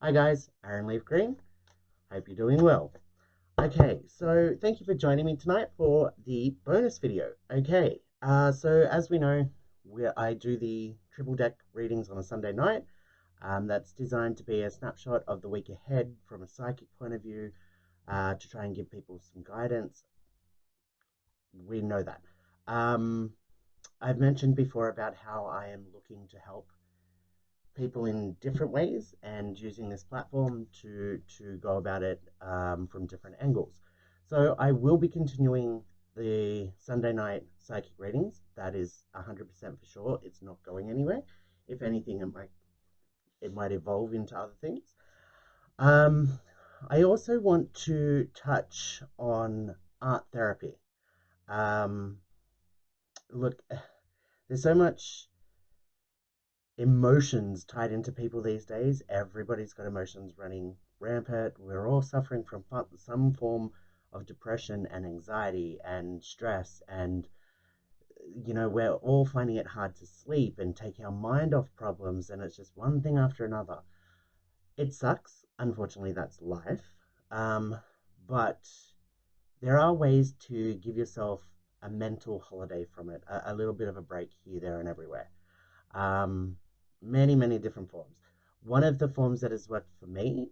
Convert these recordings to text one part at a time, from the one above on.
Hi guys, Aaron Leaf Green. Hope you're doing well. Okay, so thank you for joining me tonight for the bonus video. Okay, so as we know, I do the triple deck readings on a Sunday night. That's designed to be a snapshot of the week ahead from a psychic point of view, to try and give people some guidance. We know that. Um, I've mentioned before about how I am looking to help people in different ways and using this platform to go about it, from different angles. So I will be continuing the Sunday night psychic readings. That is 100% for sure. It's not going anywhere. If anything, it might evolve into other things. Um, I also want to touch on art therapy. Um, Look, there's so much emotions tied into people these days. Everybody's got emotions running rampant. We're all suffering from some form of depression and anxiety and stress. And, we're all finding it hard to sleep and take our mind off problems. And it's just one thing after another. It sucks. Unfortunately, that's life. But there are ways to give yourself a mental holiday from it, a little bit of a break here, there, and everywhere. um, many, many different forms. One of the forms that has worked for me,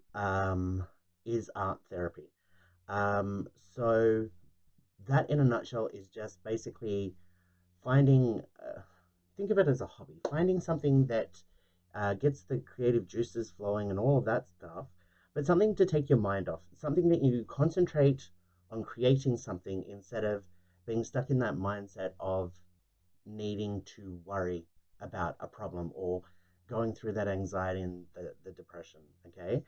is art therapy. So that, in a nutshell, is just basically finding, think of it as a hobby, finding something that gets the creative juices flowing and all of that stuff, but something to take your mind off, something that you concentrate on creating something instead of being stuck in that mindset of needing to worry about a problem or going through that anxiety and the depression. Okay.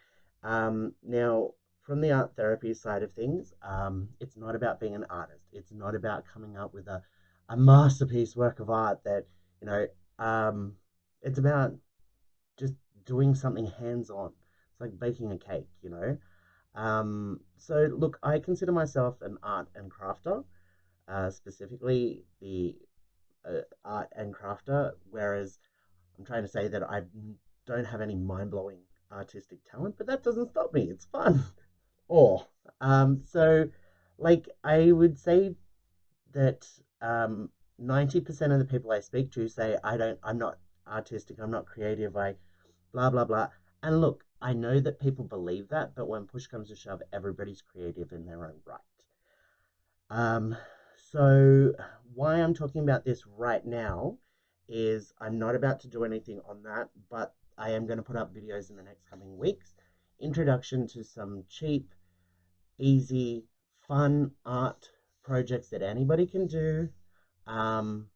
Now, from the art therapy side of things, it's not about being an artist. It's not about coming up with a masterpiece work of art that, you know, um, it's about just doing something hands on. It's like baking a cake. So, look, I consider myself an art and crafter, specifically the art and crafter, whereas I'm trying to say that I don't have any mind blowing artistic talent, but that doesn't stop me. It's fun. Or, so, like, I would say that, 90% of the people I speak to say, I'm not artistic, I'm not creative, I blah, blah, blah. And look, I know that people believe that, but when push comes to shove, everybody's creative in their own right. Um, so why I'm talking about this right now is I'm not about to do anything on that, but I am going to put up videos in the next coming weeks. Introduction to some cheap, easy, fun art projects that anybody can do. Um,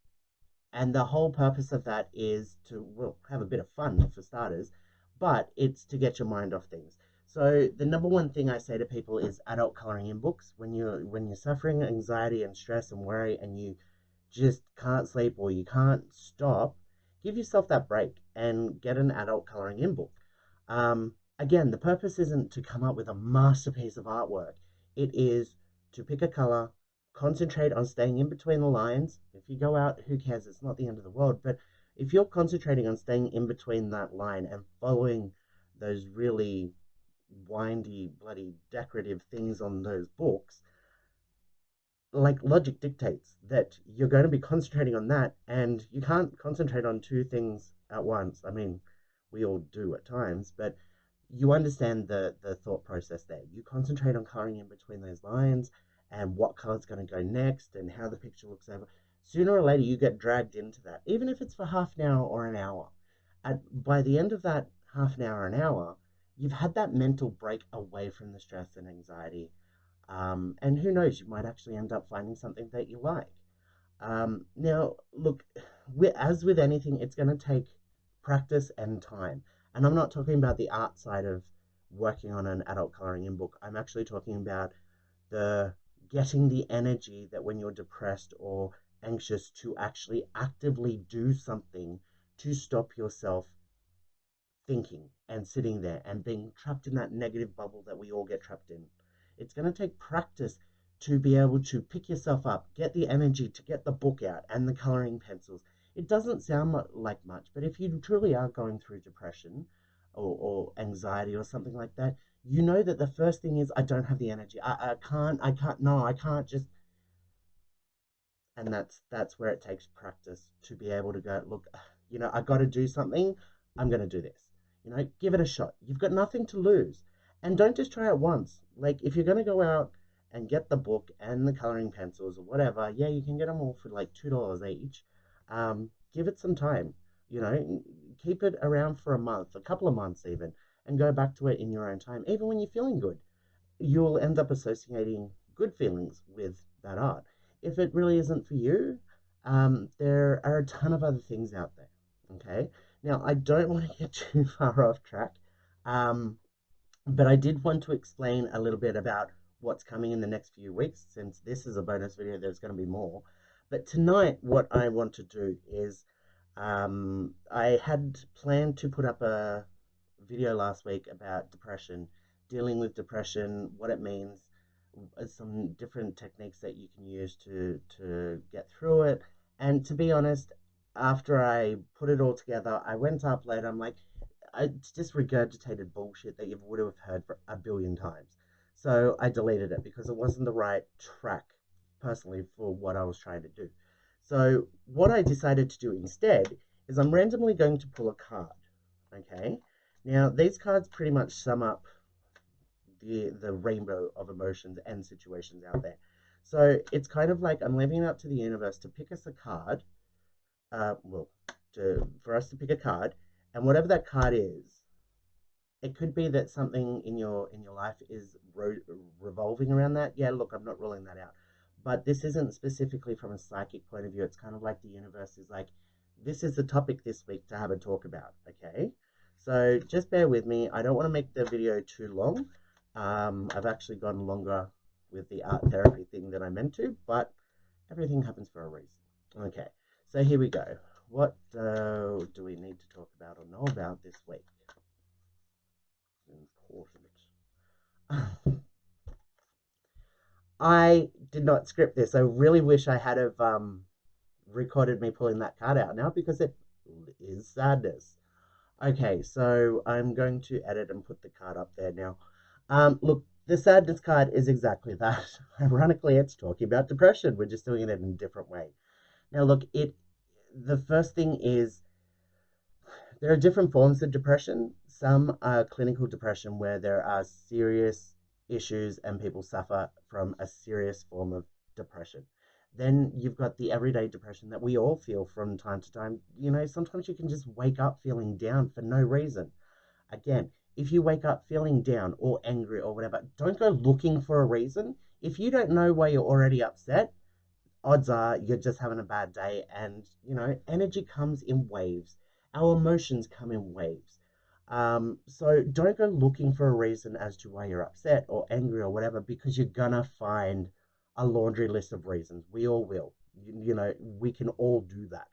and the whole purpose of that is to, well, have a bit of fun for starters, but it's to get your mind off things. So the number one thing I say to people is adult coloring in books. When you're suffering anxiety and stress and worry and you just can't sleep or you can't stop, give yourself that break and get an adult coloring in book. Again, the purpose isn't to come up with a masterpiece of artwork. It is to pick a color, concentrate on staying in between the lines. If you go out, who cares? It's not the end of the world. But if you're concentrating on staying in between that line and following those really windy, bloody decorative things on those books, like logic dictates that you're going to be concentrating on that, and you can't concentrate on two things at once. I mean, we all do at times, but you understand the thought process there. You concentrate on coloring in between those lines and what color's going to go next and how the picture looks over. Sooner or later, you get dragged into that, even if it's for half an hour or an hour. By the end of that half an hour, an hour, you've had that mental break away from the stress and anxiety. And who knows, you might actually end up finding something that you like. Now, look, as with anything, it's going to take practice and time. And I'm not talking about the art side of working on an adult coloring in book. I'm actually talking about the getting the energy that when you're depressed or anxious to actually actively do something to stop yourself thinking and sitting there and being trapped in that negative bubble that we all get trapped in. It's going to take practice to be able to pick yourself up, get the energy to get the book out and the coloring pencils. It doesn't sound like much, but if you truly are going through depression, or anxiety or something like that, you know that the first thing is, I don't have the energy. No, I can't just, and that's where it takes practice to be able to go, look, I got to do something. I'm going to do this. Give it a shot. You've got nothing to lose. And don't just try it once. Like, if you're going to go out and get the book and the coloring pencils or whatever, yeah, you can get them all for like $2 each. Give it some time. Keep it around for a month, a couple of months even, and go back to it in your own time, even when you're feeling good. You'll end up associating good feelings with that art. If it really isn't for you, there are a ton of other things out there. Okay. Now, I don't want to get too far off track, um, but I did want to explain a little bit about what's coming in the next few weeks, since this is a bonus video, there's going to be more. But tonight, what I want to do is I had planned to put up a video last week about depression, dealing with depression, what it means, some different techniques that you can use to get through it. And to be honest, after I put it all together, I went up later. I'm like, it's just regurgitated bullshit that you would have heard for a billion times. So I deleted it because it wasn't the right track, personally, for what I was trying to do. So what I decided to do instead is I'm randomly going to pull a card. Okay. Now these cards pretty much sum up the rainbow of emotions and situations out there. So it's kind of like I'm leaving it up to the universe to pick us a card. Well, for us to pick a card, and whatever that card is, it could be that something in your life is revolving around that. Yeah, look, I'm not ruling that out, but this isn't specifically from a psychic point of view. It's kind of like the universe is like, this is the topic this week to have a talk about. Okay, so just bear with me. I don't want to make the video too long. I've actually gone longer with the art therapy thing than I meant to, but everything happens for a reason. Okay, so here we go. What do we need to talk about or know about this week? Important. I did not script this. I really wish I had have recorded me pulling that card out now, because it is sadness. Okay, so I'm going to edit and put the card up there now. Look, the sadness card is exactly that. Ironically, it's talking about depression. We're just doing it in a different way. Now, look, the first thing is, there are different forms of depression. Some are clinical depression, where there are serious issues and people suffer from a serious form of depression. Then you've got the everyday depression that we all feel from time to time. Sometimes you can just wake up feeling down for no reason. Again, if you wake up feeling down or angry or whatever, don't go looking for a reason. If you don't know why you're already upset, odds are you're just having a bad day. And energy comes in waves. Our emotions come in waves. So don't go looking for a reason as to why you're upset or angry or whatever, because you're gonna find a laundry list of reasons. We all will. We can all do that.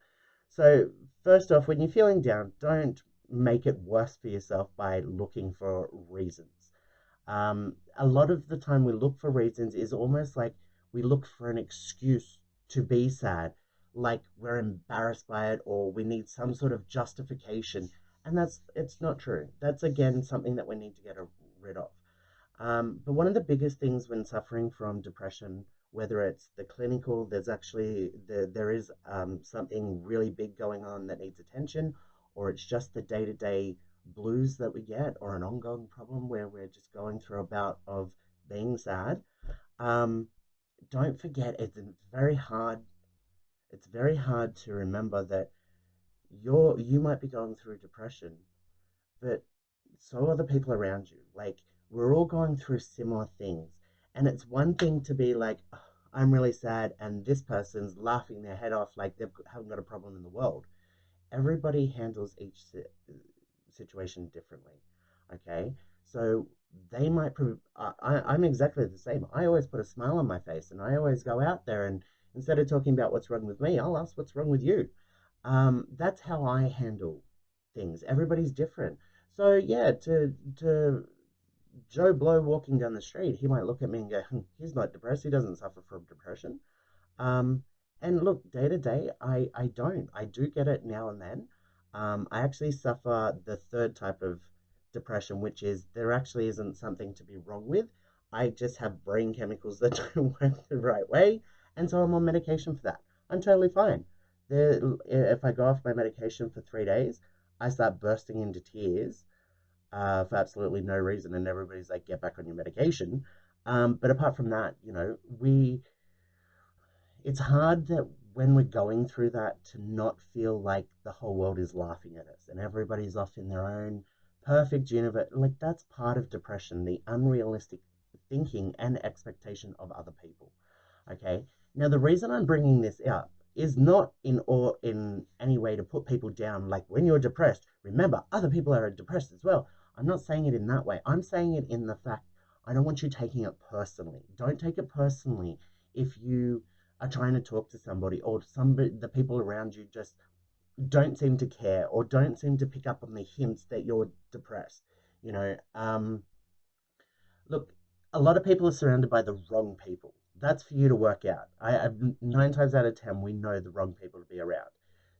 So first off, when you're feeling down, don't make it worse for yourself by looking for reasons. A lot of the time we look for reasons is almost like we look for an excuse to be sad, like we're embarrassed by it or we need some sort of justification. And it's not true. That's again something that we need to get rid of. But one of the biggest things when suffering from depression, whether it's the clinical, there is something really big going on that needs attention, or it's just the day-to-day blues that we get, or an ongoing problem where we're just going through a bout of being sad. Um, don't forget, very hard. It's very hard to remember that you might be going through depression, but so are the people around you. Like, we're all going through similar things. And it's one thing to be like, "Oh, I'm really sad," and this person's laughing their head off like they haven't got a problem in the world. Everybody handles each situation differently. Okay? So they might I'm exactly the same. I always put a smile on my face, and I always go out there, and instead of talking about what's wrong with me, I'll ask what's wrong with you. That's how I handle things. Everybody's different. So yeah, to Joe Blow walking down the street, he might look at me and go, he's not depressed. He doesn't suffer from depression. Um, and look, day to day, I don't. I do get it now and then. I actually suffer the third type of depression, which is there actually isn't something to be wrong with. I just have brain chemicals that don't work the right way, and so I'm on medication for that. I'm totally fine. If I go off my medication for 3 days, I start bursting into tears for absolutely no reason, and everybody's like, "Get back on your medication." But apart from that, it's hard that when we're going through that to not feel like the whole world is laughing at us and everybody's off in their own perfect universe. Like that's part of depression, the unrealistic thinking and expectation of other people. Okay. Now, the reason I'm bringing this up is not in any way to put people down. Like when you're depressed, remember other people are depressed as well. I'm not saying it in that way. I'm saying it in the fact I don't want you taking it personally. Don't take it personally if you are trying to talk to somebody or the people around you just don't seem to care or don't seem to pick up on the hints that you're depressed. You know, look, a lot of people are surrounded by the wrong people. That's for you to work out. 9 times out of 10, we know the wrong people to be around.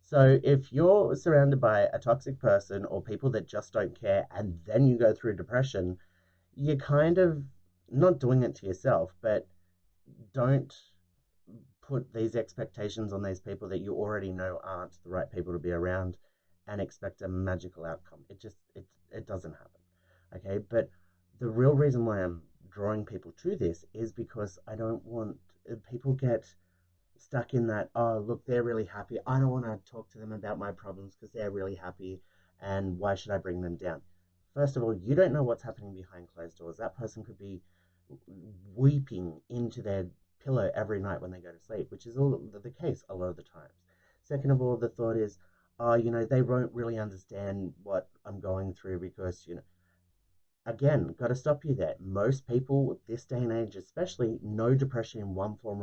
So if you're surrounded by a toxic person or people that just don't care and then you go through depression, you're kind of not doing it to yourself, but don't put these expectations on these people that you already know aren't the right people to be around and expect a magical outcome. It doesn't happen. Okay, but the real reason why I'm drawing people to this is because I don't want people get stuck in that, oh, look, they're really happy. I don't want to talk to them about my problems because they're really happy. And why should I bring them down? First of all, you don't know what's happening behind closed doors. That person could be weeping into their pillow every night when they go to sleep, which is all the case a lot of the times. Second of all, the thought is, oh, they won't really understand what I'm going through because, again, got to stop you there. Most people, this day and age especially, know depression in one form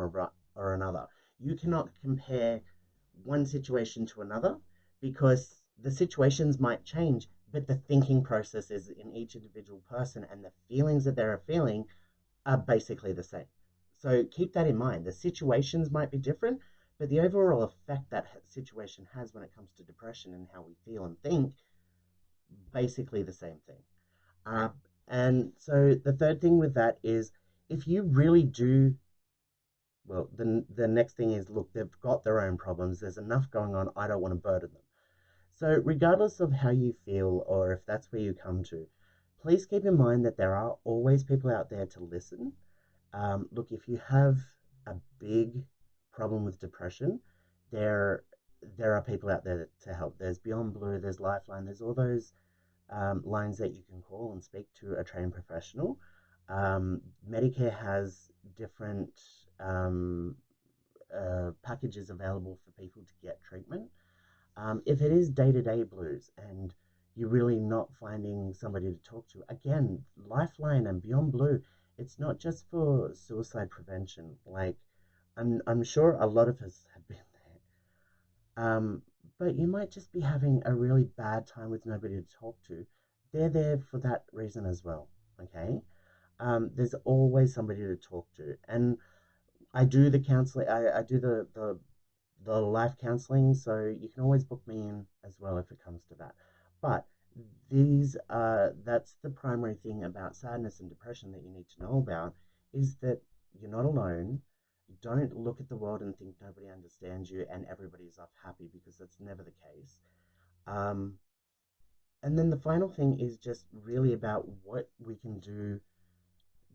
or another. You cannot compare one situation to another because the situations might change, but the thinking processes in each individual person and the feelings that they're feeling are basically the same. So keep that in mind. The situations might be different, but the overall effect that situation has when it comes to depression and how we feel and think, basically the same thing. Uh, and so the third thing with that is if you really do, well, the next thing is look, they've got their own problems. There's enough going on. I don't want to burden them. So, regardless of how you feel or if that's where you come to, please keep in mind that there are always people out there to listen. Look, if you have a big problem with depression, there there are people out there to help. There's Beyond Blue, there's Lifeline, there's all those lines that you can call and speak to a trained professional. Medicare has different packages available for people to get treatment. If it is day to day blues and you're really not finding somebody to talk to, again, Lifeline and Beyond Blue, it's not just for suicide prevention. Like, I'm sure a lot of us have been there. But you might just be having a really bad time with nobody to talk to. They're there for that reason as well. Okay. There's always somebody to talk to. And I do the counseling, I do the life counseling, so you can always book me in as well if it comes to that. But that's the primary thing about sadness and depression that you need to know about is that you're not alone. Don't look at the world and think nobody understands you and everybody's off happy because that's never the case. Um, and then the final thing is just really about what we can do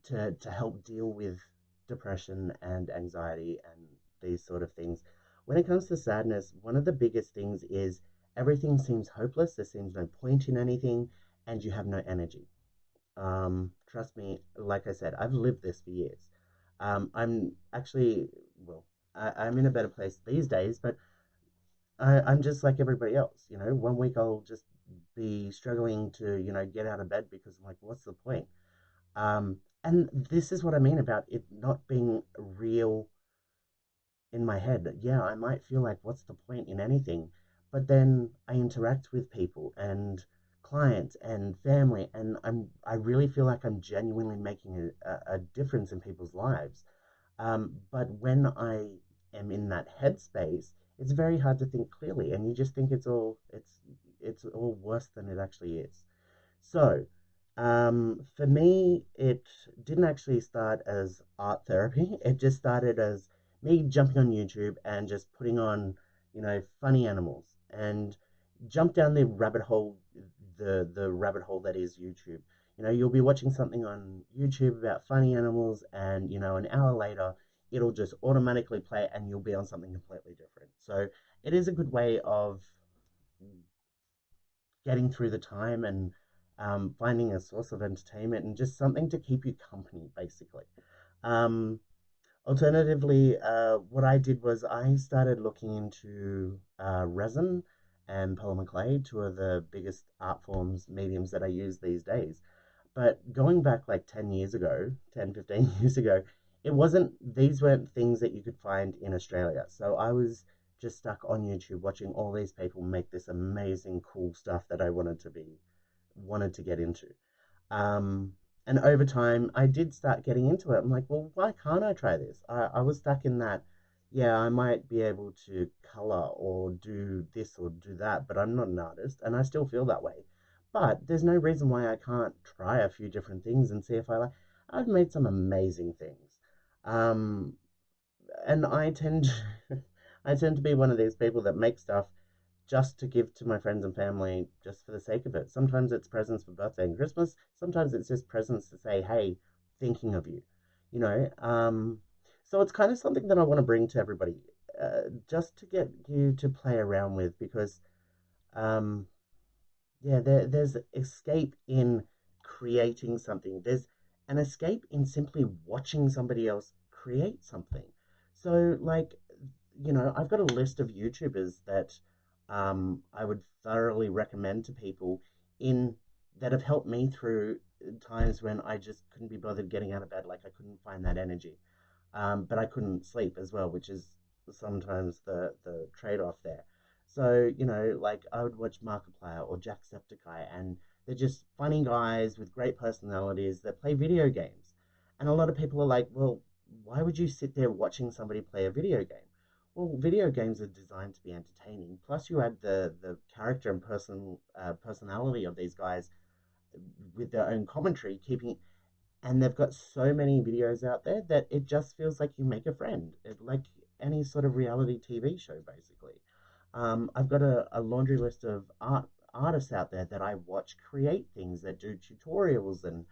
to help deal with depression and anxiety and these sort of things. When it comes to sadness, one of the biggest things is everything seems hopeless, there seems no point in anything, and you have no energy. Trust me, like I said, I've lived this for years. I'm actually, well, I'm in a better place these days, but I'm just like everybody else. One week I'll just be struggling to, get out of bed because I'm like, what's the point? And this is what I mean about it not being real in my head. Yeah, I might feel like, what's the point in anything? But then I interact with people and clients and family, and I really feel like I'm genuinely making a difference in people's lives. But when I am in that headspace, it's very hard to think clearly, and you just think it's all worse than it actually is. So, for me, it didn't actually start as art therapy. It just started as me jumping on YouTube and just putting on, funny animals and jump down the rabbit hole, the rabbit hole that is YouTube. You'll be watching something on YouTube about funny animals, and an hour later, it'll just automatically play, and you'll be on something completely different. So it is a good way of getting through the time and finding a source of entertainment and just something to keep you company, basically. Um, Alternatively, what I did was I started looking into resin and polymer clay, two of the biggest art forms, mediums that I use these days. But going back like 10 years ago, 10, 15 years ago, these weren't things that you could find in Australia. So I was just stuck on YouTube watching all these people make this amazing, cool stuff that I wanted to get into. Um, and over time, I did start getting into it. I'm like, well, why can't I try this? I was stuck in that, yeah, I might be able to color or do this or do that, but I'm not an artist, and I still feel that way. But there's no reason why I can't try a few different things and see if I like. I've made some amazing things. Um, and I tend to be one of these people that make stuff just to give to my friends and family just for the sake of it. Sometimes it's presents for birthday and Christmas. Sometimes it's just presents to say, hey, thinking of you, you know. So it's kind of something that I want to bring to everybody, just to get you to play around with because um, yeah, there's escape in creating something. There's an escape in simply watching somebody else create something. So, like, I've got a list of YouTubers that I would thoroughly recommend to people in that have helped me through times when I just couldn't be bothered getting out of bed, like I couldn't find that energy. But I couldn't sleep as well, which is sometimes the trade-off there. So, like I would watch Markiplier or Jacksepticeye, and they're just funny guys with great personalities that play video games. And a lot of people are like, well, why would you sit there watching somebody play a video game? Well, video games are designed to be entertaining. Plus, you add the character and personality of these guys with their own commentary, keeping and they've got so many videos out there that it just feels like you make a friend, like any sort of reality TV show, basically. I've got a laundry list of artists out there that I watch create things that do tutorials, and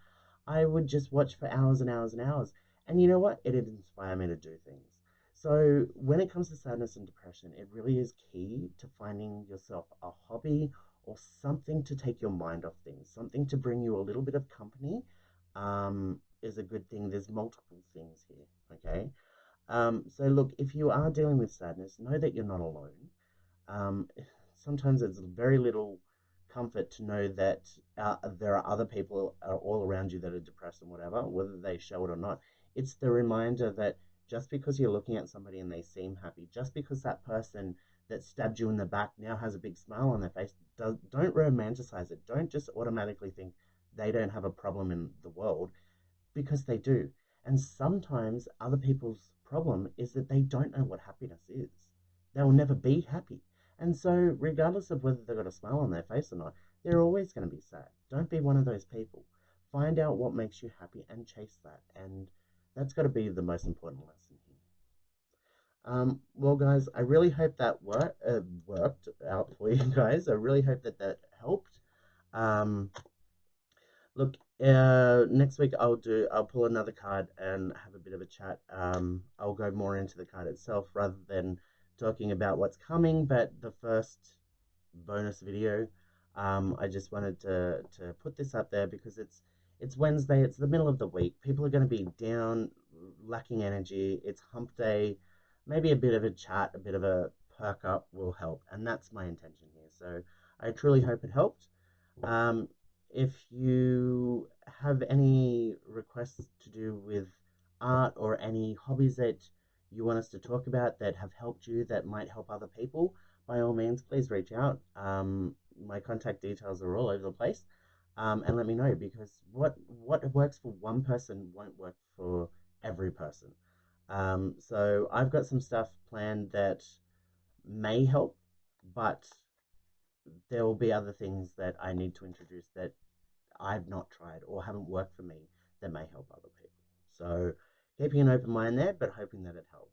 I would just watch for hours and hours and hours. And you know what? It'd inspire me to do things. So when it comes to sadness and depression, it really is key to finding yourself a hobby or something to take your mind off things, something to bring you a little bit of company is a good thing. There's multiple things here, okay? So look, if you are dealing with sadness, know that you're not alone. Um, Sometimes it's very little comfort to know that there are other people all around you that are depressed and whatever, whether they show it or not. It's the reminder that just because you're looking at somebody and they seem happy, just because that person that stabbed you in the back now has a big smile on their face, don't romanticize it. Don't just automatically think they don't have a problem in the world because they do. And sometimes other people's problem is that they don't know what happiness is. They will never be happy. And so, regardless of whether they've got a smile on their face or not, they're always going to be sad. Don't be one of those people. Find out what makes you happy and chase that. And that's got to be the most important lesson here. Well, guys, I really hope that worked out for you guys. I really hope that that helped. Um, Look, next week I'll pull another card and have a bit of a chat. I'll go more into the card itself rather than talking about what's coming, but the first bonus video, I just wanted to put this up there because it's Wednesday, it's the middle of the week. People are going to be down, lacking energy. It's hump day. Maybe a bit of a chat, a bit of a perk up will help, and that's my intention here. So I truly hope it helped. Um, if you have any requests to do with art or any hobbies that you want us to talk about that have helped you that might help other people, by all means, please reach out. My contact details are all over the place. And let me know because what works for one person won't work for every person. So I've got some stuff planned that may help, but there will be other things that I need to introduce that I've not tried or haven't worked for me that may help other people. So keeping an open mind there, but hoping that it helped.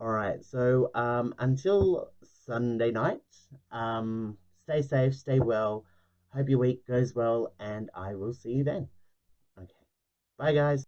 All right. So until Sunday night, stay safe, stay well. Hope your week goes well, and I will see you then. Okay. Bye, guys.